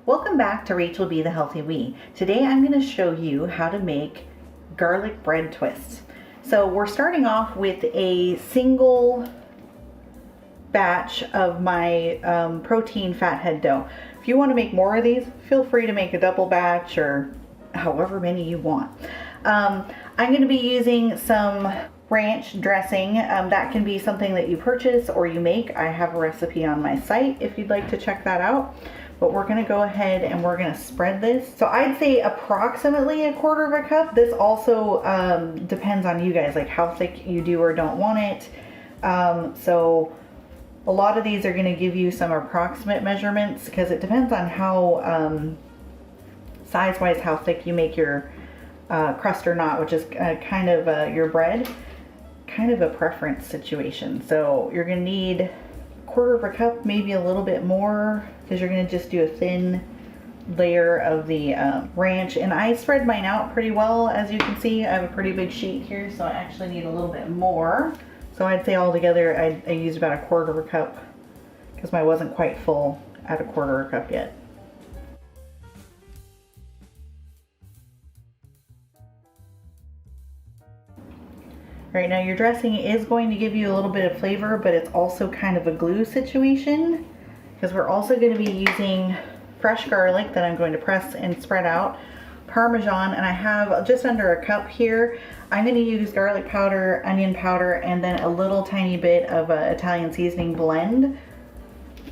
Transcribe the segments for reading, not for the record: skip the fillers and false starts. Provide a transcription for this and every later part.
Welcome back to Rachel Be the Healthy We. Today I'm going to show you how to make garlic bread twists. So we're starting off with a single batch of my protein fathead dough. If you want to make more of these, feel free to make a double batch or however many you want. I'm going to be using some ranch dressing. That can be something that you purchase or you make. I have a recipe on my site if you'd like to check that out. But we're gonna go ahead and we're gonna spread this. So I'd say approximately a quarter of a cup. This also depends on you guys, like how thick you do or don't want it. So a lot of these are gonna give you some approximate measurements because it depends on how size-wise how thick you make your crust or not, which is kind of your bread, kind of a preference situation. So you're gonna need a quarter of a cup, maybe a little bit more, because you're gonna just do a thin layer of the ranch. And I spread mine out pretty well, as you can see. I have a pretty big sheet here, so I actually need a little bit more. So I'd say altogether I used about a quarter of a cup because mine wasn't quite full at a quarter of a cup yet. Right, now your dressing is going to give you a little bit of flavor, but it's also kind of a glue situation because we're also going to be using fresh garlic that I'm going to press and spread out, parmesan, and I have just under a cup here. I'm going to use garlic powder, onion powder, and then a little tiny bit of Italian seasoning blend.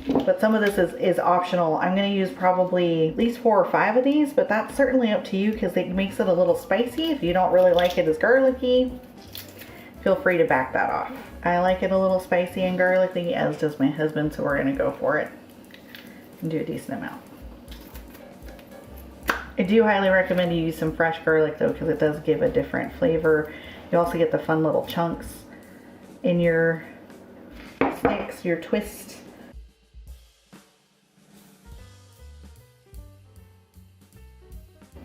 But some of this is optional. I'm going to use probably at least 4 or 5 of these, but that's certainly up to you because it makes it a little spicy. If you don't really like it as garlicky, feel free to back that off. I like it a little spicy and garlicky, as does my husband, so we're gonna go for it and do a decent amount. I do highly recommend you use some fresh garlic though, because it does give a different flavor. You also get the fun little chunks in your sticks, your twists.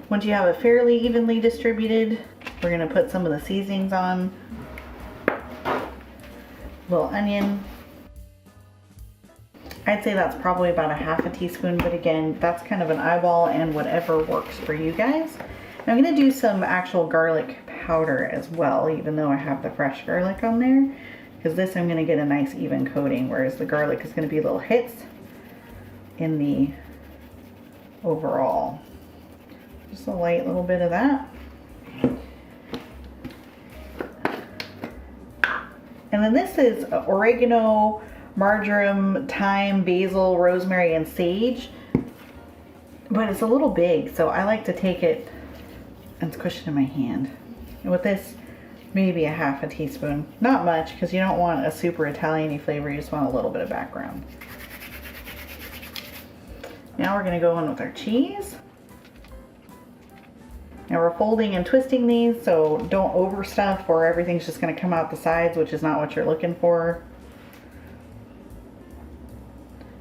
Once you have it fairly evenly distributed, we're gonna put some of the seasonings on. Little onion. I'd say that's probably about a half a teaspoon, but again, that's kind of an eyeball and whatever works for you guys. Now I'm gonna do some actual garlic powder as well, even though I have the fresh garlic on there, because this I'm gonna get a nice even coating, whereas the garlic is gonna be little hits in the overall. Just a light little bit of that. And then this is oregano, marjoram, thyme, basil, rosemary, and sage. But it's a little big, so I like to take it and squish it in my hand. And with this, maybe a half a teaspoon. Not much, because you don't want a super Italian-y flavor, you just want a little bit of background. Now we're gonna go in with our cheese. Now we're folding and twisting these, so don't overstuff or everything's just going to come out the sides, which is not what you're looking for.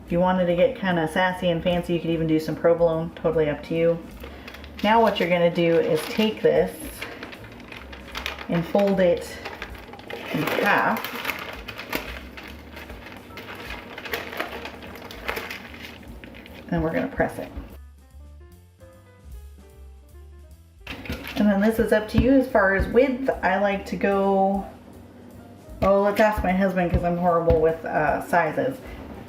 If you wanted to get kind of sassy and fancy, you could even do some provolone, totally up to you. Now what you're going to do is take this and fold it in half. And we're going to press it. And then this is up to you as far as width. I like to go, oh, let's ask my husband because I'm horrible with sizes.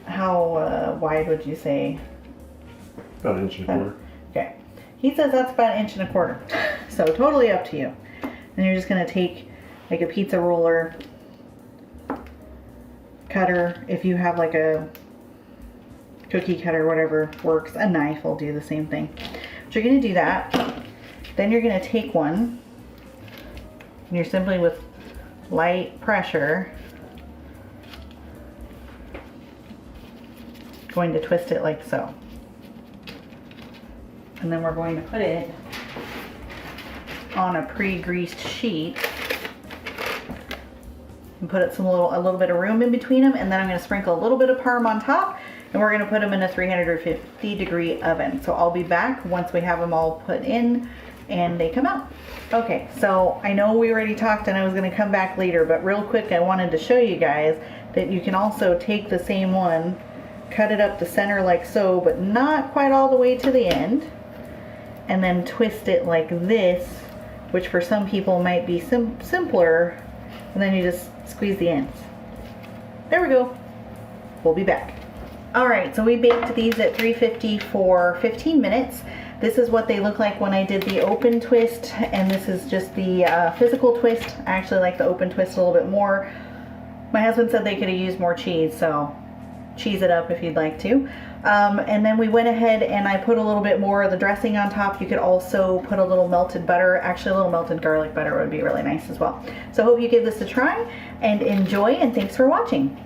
How wide would you say? About 1 1/4 inches. Okay. He says that's about 1 1/4 inches. So totally up to you. And you're just going to take like a pizza roller, cutter, if you have like a cookie cutter, whatever works. A knife will do the same thing. So you're going to do that. Then you're going to take one, and you're simply with light pressure going to twist it like so. And then we're going to put it on a pre-greased sheet and put it a little bit of room in between them, and then I'm going to sprinkle a little bit of parm on top, and we're going to put them in a 350 degree oven. So I'll be back once we have them all put in and they come out. Okay, so I know we already talked and I was going to come back later, but real quick I wanted to show you guys that you can also take the same one cut it up the center like so, but not quite all the way to the end. And then twist it like this, which for some people might be simpler. And then you just squeeze the ends. There we go. We'll be back. All right, so we baked these at 350 for 15 minutes. This is what they look like when I did the open twist, and this is just the physical twist. I actually like the open twist a little bit more. My husband said they could have used more cheese, so cheese it up if you'd like to. And then we went ahead and I put a little bit more of the dressing on top. You could also put a little melted butter. Actually, a little melted garlic butter would be really nice as well. So I hope you give this a try and enjoy, and thanks for watching.